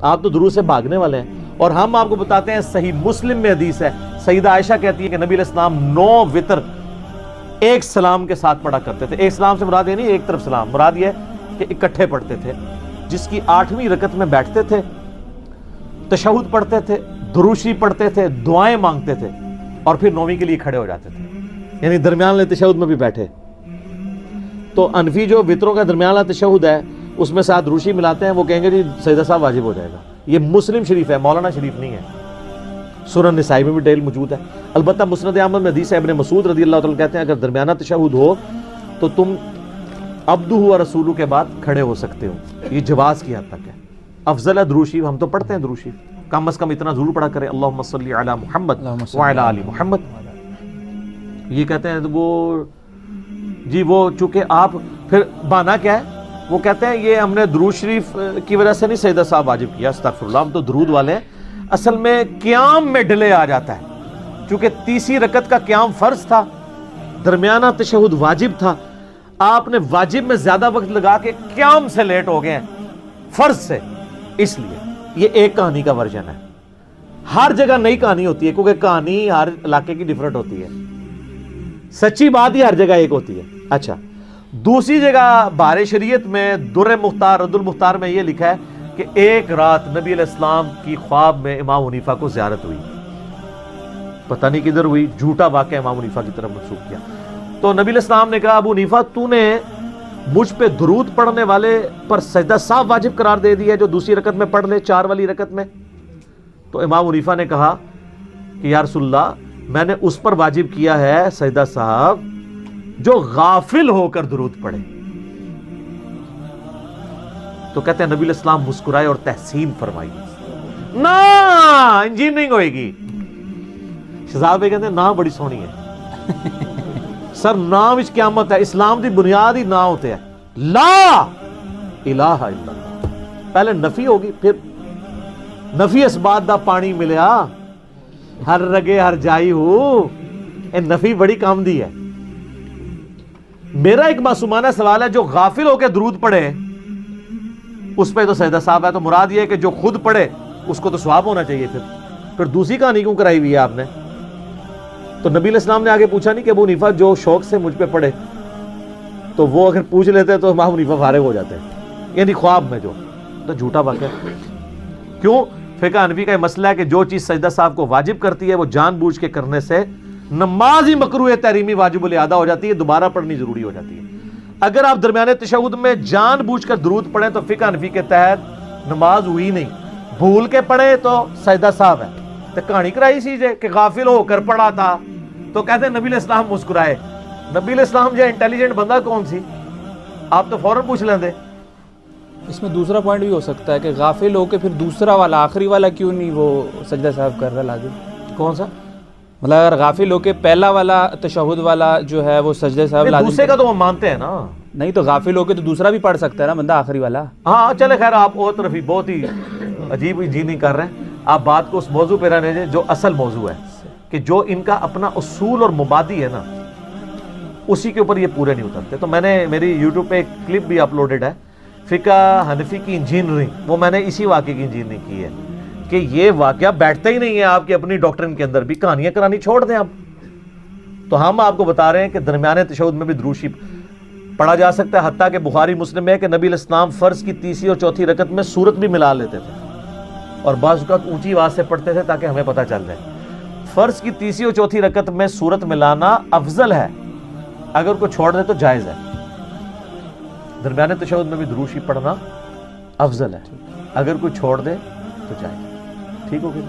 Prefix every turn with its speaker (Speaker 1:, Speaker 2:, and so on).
Speaker 1: آپ تو درود سے بھاگنے والے ہیں. اور ہم آپ کو بتاتے ہیں صحیح مسلم میں حدیث ہے, سیدہ عائشہ کہتی ہے کہ نبی علیہ السلام 9 وتر ایک سلام کے ساتھ پڑھا کرتے تھے. ایک سلام سے مراد یہ نہیں ایک طرف سلام, مراد یہ ہے کہ اکٹھے پڑھتے تھے, جس کی 8ویں رکعت میں بیٹھتے تھے, تشہد پڑھتے تھے, دروشی پڑھتے تھے, دعائیں مانگتے تھے, اور پھر 9ویں کے لیے کھڑے ہو جاتے تھے, یعنی درمیان والے تشہد میں بھی بیٹھے. تو انفی جو وطروں کا درمیان والا تشہد ہے اس میں ساتھ دروشی ملاتے ہیں, وہ کہیں گے جی سجدہ صاحب واجب ہو جائے گا. یہ مسلم شریف ہے, مولانا شریف نہیں ہے. سنن نسائی میں بھی ڈیل موجود ہے. البتہ مسند احمد میں حدیث ہے, ابن مسعود رضی اللہ تعالیٰ کہتے ہیں اگر درمیانہ تشہد ہو تو تم عبدہ و رسولہ کے بعد کھڑے ہو سکتے ہو. یہ جواز کی حد تک ہے. افضل ہے دروشی, ہم تو پڑھتے ہیں دروشی, کم از کم اتنا ضرور پڑھا کریں اللہم صلی علی محمد وعلی آل محمد. یہ کہتے ہیں وہ جی وہ چونکہ آپ پھر بہانہ کیا ہے, وہ کہتے ہیں یہ ہم نے درود شریف کی وجہ سے نہیں سجدہ صاحب واجب کیا, استغفر اللہ, ہم تو درود والے ہیں. اصل میں قیام میں ڈیلے آ جاتا ہے, چونکہ تیسری رکعت کا قیام فرض تھا, درمیانہ تشہد واجب تھا, آپ نے واجب میں زیادہ وقت لگا کے قیام سے لیٹ ہو گئے ہیں فرض سے. اس لیے یہ ایک کہانی کا ورژن ہے. ہر جگہ نئی کہانی ہوتی ہے, کیونکہ کہانی ہر علاقے کی ڈیفرنٹ ہوتی ہے. سچی بات ہی ہر جگہ ایک ہوتی ہے. اچھا, دوسری جگہ بہار شریعت میں در مختار رد المختار میں یہ لکھا ہے کہ ایک رات نبی علیہ السلام کی خواب میں امام حنیفہ کو زیارت ہوئی. پتہ نہیں کدھر ہوئی, جھوٹا واقعہ امام حنیفہ کی طرف منسوخ کیا. تو نبی علیہ السلام نے کہا ابو حنیفہ تو نے مجھ پہ درود پڑھنے والے پر سجدہ صاحب واجب قرار دے دیا جو دوسری رکعت میں پڑھ لے 4 والی رکعت میں. تو امام حنیفہ نے کہا کہ یا رسول اللہ میں نے اس پر واجب کیا ہے سجدہ صاحب جو غافل ہو کر درود پڑھے. تو کہتے ہیں نبی علیہ السلام مسکرائے اور تحسین فرمائی, نا انجینئرنگ ہوئے گی. شہزاد بھائی کہتے ہیں نا بڑی سونی ہے سر, نام وچ قیامت ہے, اسلام دی بنیاد ہی نا ہوتے ہیں لا الہ الا اللہ. پہلے نفی ہوگی, پھر نفی اس بات دا پانی ملیا ہر رگے ہر جائی ہو, اے نفی بڑی کام دی ہے. میرا ایک معصومانہ سوال ہے, جو غافل ہو کے درود پڑھے اس پہ تو سجدہ صاحب ہے, تو مراد یہ ہے کہ جو خود پڑھے اس کو تو ثواب ہونا چاہیے. پھر دوسری کہانی کیوں کرائی ہوئی ہے آپ نے؟ تو نبی علیہ السلام نے آگے پوچھا نہیں کہ ابو حنیفہ جو شوق سے مجھ پہ پڑھے, تو وہ اگر پوچھ لیتے تو امام حنیفہ فارغ ہو جاتے ہیں, یعنی خواب میں جو, تو جھوٹا واقعہ. کیوں؟ فقہ حنفی کا یہ مسئلہ ہے کہ جو چیز سجدہ صاحب کو واجب کرتی ہے وہ جان بوجھ کے کرنے سے نماز ہی مکروہ تحریمی واجب الاعادہ ہو جاتی ہے, دوبارہ پڑھنی ضروری ہو جاتی ہے. اگر آپ درمیانے تشہد میں جان بوجھ کر درود پڑھیں تو فقہ حنفی کے تحت نماز ہوئی نہیں, بھول کے پڑھے تو سجدہ صاحب ہے. تو کہانی کرائی سی جے کہ غافل ہو کر پڑھا تھا, تو کہتے ہیں نبی علیہ السلام مسکرائے. نبی علیہ السلام جو انٹیلیجنٹ بندہ کون سی, آپ تو فوراً پوچھ لیندے.
Speaker 2: اس میں دوسرا پوائنٹ بھی ہو سکتا ہے کہ غافل ہو کے پھر دوسرا والا آخری والا کیوں نہیں وہ سجدہ صاحب کر رہا لازم.
Speaker 1: کون سا؟
Speaker 2: مطلب اگر غافل ہو کے پہلا والا تشہد والا جو ہے وہ سجدے صاحب لازم,
Speaker 1: دوسرے کا تو وہ مانتے ہیں نا.
Speaker 2: نہیں تو غافل ہو کے تو دوسرا بھی پڑھ سکتا ہے نا بندہ, آخری والا.
Speaker 1: ہاں چلے خیر, آپ اور طرف ہی بہت ہی عجیب جی نہیں کر رہے ہیں. آپ بات کو اس موضوع پہ رہنے دیں جو اصل موضوع ہے, کہ جو ان کا اپنا اصول اور مبادی ہے نا اسی کے اوپر یہ پورے نہیں اترتے. تو میں نے میری یوٹیوب پہ ایک کلپ بھی اپلوڈڈ ہے, فقہ حنفی کی انجینئرنگ, وہ میں نے اسی واقعے کی انجینئرنگ کی ہے کہ یہ واقعہ بیٹھتا ہی نہیں ہے آپ کی اپنی ڈاکٹرن کے اندر بھی, کہانیاں کرانی چھوڑ دیں آپ. تو ہم آپ کو بتا رہے ہیں کہ درمیانے تشہد میں بھی درود شریف پڑھا جا سکتا ہے. حتیٰ کہ بخاری مسلم میں ہے کہ نبی علیہ السلام فرض کی تیسری اور چوتھی رکعت میں سورت بھی ملا لیتے تھے, اور بعض اوقات اونچی آواز سے پڑھتے تھے تاکہ ہمیں پتہ چل جائے. فرض کی تیسری اور چوتھی رکعت میں سورت ملانا افضل ہے, اگر کوئی چھوڑ دے تو جائز ہے. درمیانے تشہد میں بھی درود شریف پڑھنا افضل ہے, اگر کوئی چھوڑ دے تو جائز. ٹھیک ہو گیا.